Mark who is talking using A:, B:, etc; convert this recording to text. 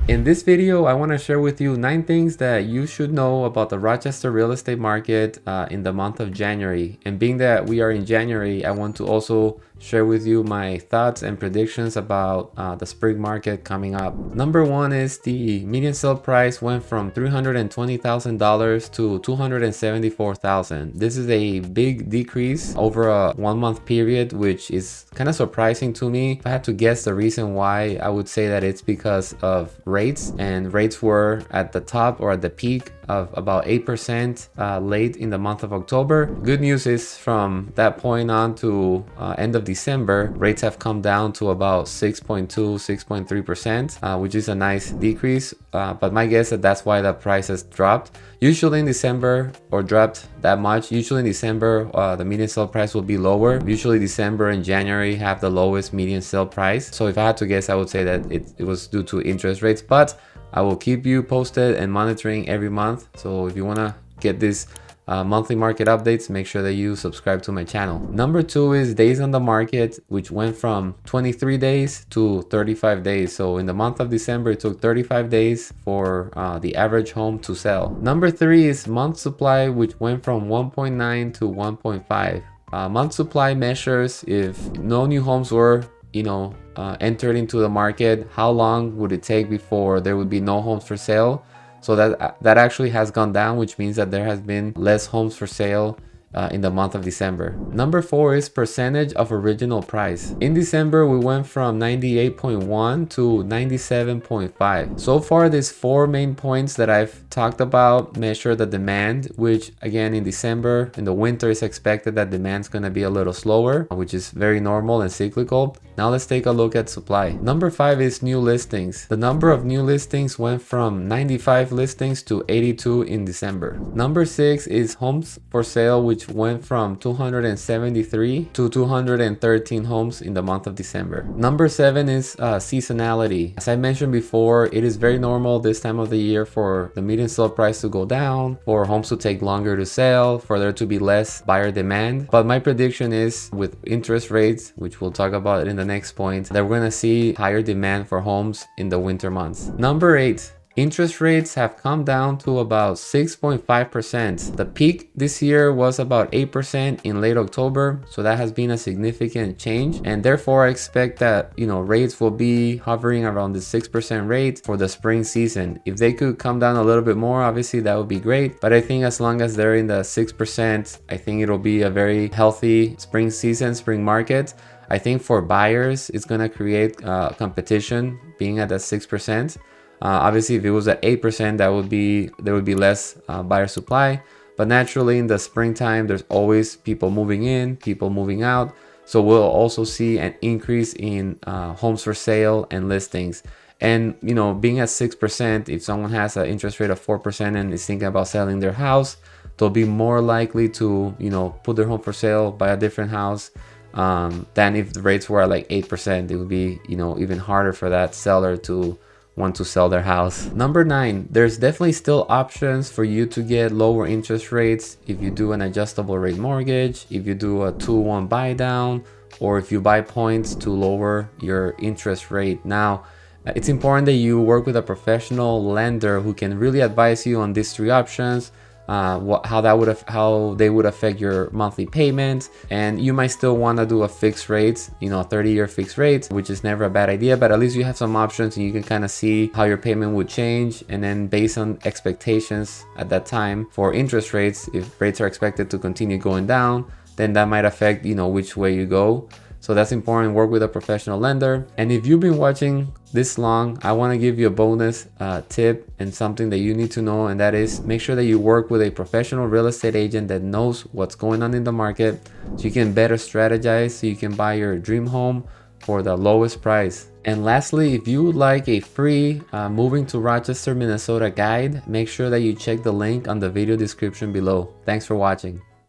A: In this video, I want to share with you 9 things that you should know about the Rochester real estate market in the month of January. And being that we are in January, I want to also share with you my thoughts and predictions about the spring market coming up. Number 1 is the median sale price went from $320,000 to $274,000. This is a big decrease over a 1-month period, which is kind of surprising to me. If I had to guess the reason why, I would say that it's because of rates, and rates were at the top or at the peak of about 8% late in the month of October. Good news is from that point on to end of December, rates have come down to about 6.2, 6.3%, which is a nice decrease. But my guess that that's why the price has dropped. Usually in December, or dropped that much, usually in December, the median sale price will be lower. Usually December and January have the lowest median sale price. So if I had to guess, I would say that it was due to interest rates, but I will keep you posted and monitoring every month. So if you want to get this monthly market updates, make sure that you subscribe to my channel. Number 2 is days on the market, which went from 23 days to 35 days. So in the month of December, it took 35 days for the average home to sell. Number 3 is month supply, which went from 1.9 to 1.5. Month supply measures if no new homes were entered into the market, how long would it take before there would be no homes for sale. So that actually has gone down, which means that there has been less homes for sale in the month of December. Number 4 is percentage of original price. In December, we went from 98.1 to 97.5. So far, these 4 main points that I've talked about measure the demand, which again in December, in the winter, is expected that demand's going to be a little slower, which is very normal and cyclical. Now let's take a look at supply. Number 5 is new listings. The number of new listings went from 95 listings to 82 in December. Number 6 is homes for sale, which went from 273 to 213 homes in the month of December. Number 7 is seasonality. As I mentioned before, it is very normal this time of the year for the median sale price to go down, for homes to take longer to sell, for there to be less buyer demand. But my prediction is with interest rates, which we'll talk about in the next point, that we're going to see higher demand for homes in the winter months. Number 8. Interest rates have come down to about 6.5%. The peak this year was about 8% in late October, so that has been a significant change, and therefore I expect that rates will be hovering around the 6% rate for the spring season. If they could come down a little bit more, obviously that would be great, but I think as long as they're in the 6%, I think it'll be a very healthy spring season, spring market. I think for buyers, it's gonna create competition being at that 6%. Obviously, if it was at 8%, there would be less buyer supply. But naturally, in the springtime, there's always people moving in, people moving out. So we'll also see an increase in homes for sale and listings. And being at 6%, if someone has an interest rate of 4% and is thinking about selling their house, they'll be more likely to put their home for sale, buy a different house. Than if the rates were at like 8%, it would be even harder for that seller to want to sell their house. Number 9, there's definitely still options for you to get lower interest rates if you do an adjustable rate mortgage, if you do a 2-1 buy down, or if you buy points to lower your interest rate. Now, it's important that you work with a professional lender who can really advise you on these 3 options. How they would affect your monthly payments, and you might still want to do a fixed rate, 30-year fixed rate, which is never a bad idea, but at least you have some options and you can kind of see how your payment would change, and then based on expectations at that time for interest rates, if rates are expected to continue going down, then that might affect which way you go. So that's important. Work with a professional lender. And if you've been watching this long, I want to give you a bonus tip and something that you need to know, and that is make sure that you work with a professional real estate agent that knows what's going on in the market, so you can better strategize, so you can buy your dream home for the lowest price. And lastly, if you would like a free moving to Rochester, Minnesota guide, make sure that you check the link on the video description below. Thanks for watching.